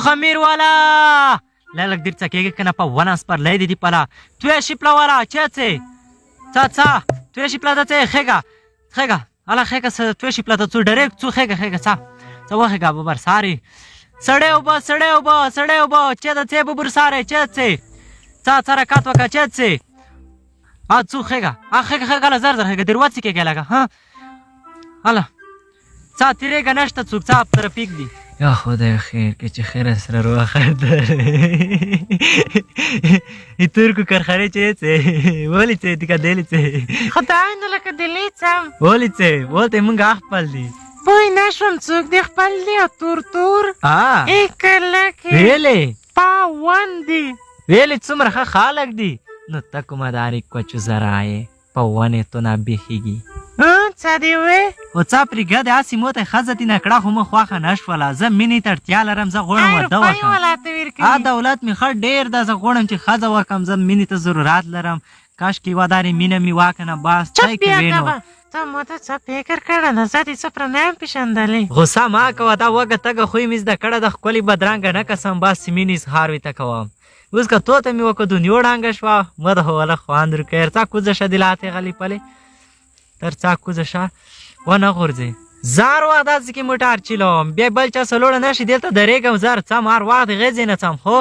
خمیر والا لږ ډېر څه کېږي که نه په ونه سپرلی دي پله توی شیپله والا چه څه څه توی شیپله ته څه خېږه هله خېږه توی شیپله ته څو ډېرېږ څو خېږه څه وخېږه ببر سارې سړی اوبه چه ده څه ببر سارې چه څه رکات وکړه چه څه څو خېږه خېږه هله زر خېږه ډېر وڅې کېږي لږه هله څه تېرېږه نشته څوک څه ترافیک دي یا خدای خیر که چې خیر سره روخه ده ترکو کرخرې چې څه ولې څه دې که دلې څه خدای نه لکه دلې څم ولې څه ولته موږ خپل دي پوه نه شوم څوک دې خپل دي او تور کلکې ویلې پاون دي ویلې څومره ښه خلک دي نو ته کومه دارې کوچو زرا یې په ونې تو نه بیخېږي څه دې وې خو څه پرېږده د هسې موته ښځه دې نه کړه خو مه خوښه نه شوله زه مینې ته اړتیا لرم زه غواړم واده وکړم دولت مې ښه ډېر ده زه غواړم چې ښځه وکړم زه مینې ته ضرورت لرم کاشکې یوه دارې مینه مې واکنه بس ځای کې وینو ته ماته څه فکر کړه نه زه دې څه پره نه یم پېژندلی غوسه مه کوه دا وږه تږه خوی مې زده کړه د ښکلې بدرنګه نه کسم بس مینې اظهار ورته کوم اوس که تو ته مې وکړه دنیا ړنګه شوه مه د هوله خواند ورکوې تر څه کوزه شه دې لا غلې پلې تر څه کوزه شه ونه غورځې زار وخت داسې کې موټر چلوم بیا بل چا سه لوړه نه شي دلته درېږم زر څم هر وخت غېځې نه څم خو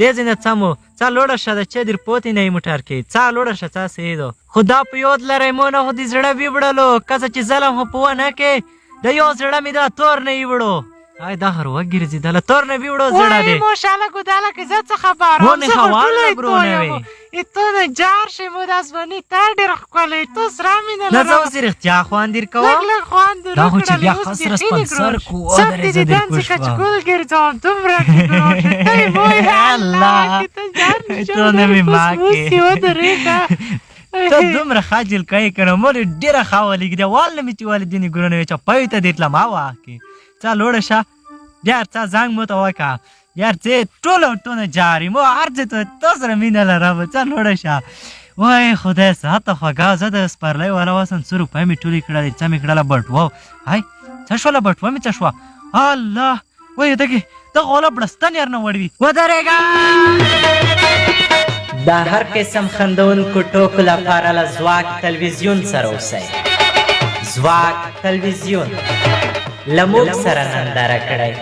دېځې نه څمو څه لوړه شه د چه در پوتې نه یې موټر کې څه لوړه شه څه سېدو خو دا په یاد لرئ مو نه خو دې زړه ویوړلو کسه چې ظلم خو په ونه کې د یو زړه مې دا تور نه یوړو ای دا هر وګرځېدله تور نه ویوړو زړه دې ماشاءالله ګوداله کې زه څه خبره ونه هواره برونه وې تو نه جار شي مو داس باندې تا ډېر ښکلی تو سره مینه نه زه اوس یې رښتیا خواندیر کوم لږ خواند دا خو چې بیا خسره سپنسر کو ودرې زه دې کوشوه کچکول ګرځوم دومره ته یې وایي الله کې ته جار نشم تو نه مې ما کې ودرېږه ته دومره خجل کوې که نه مور ډېره ښه ولېږي دی وال نه مې چې والدینې ګرونه وې چپوي ته دې تلم واکې څه لوړه شه بیا څه زنګ مو ته وکړه یار څه ټوله ټونه جاري مو هر ځای ته تا سره مینه لرم څه لوړه شه وای خدای ساته خوږه زه د سپرلی والا وسم څو روپۍ مې ټولې کړلې څه مې کړله بټوه هی څه شوله بټوه مې څه شوه الله وای دغه والا بړستن یار نه وړوي ودرېږه د هر قسم خندونکو ټوکو لپاره له ځواک تلویزیون سره اوسئ ځواک تلویزیون له موږ سره ننداره کړئ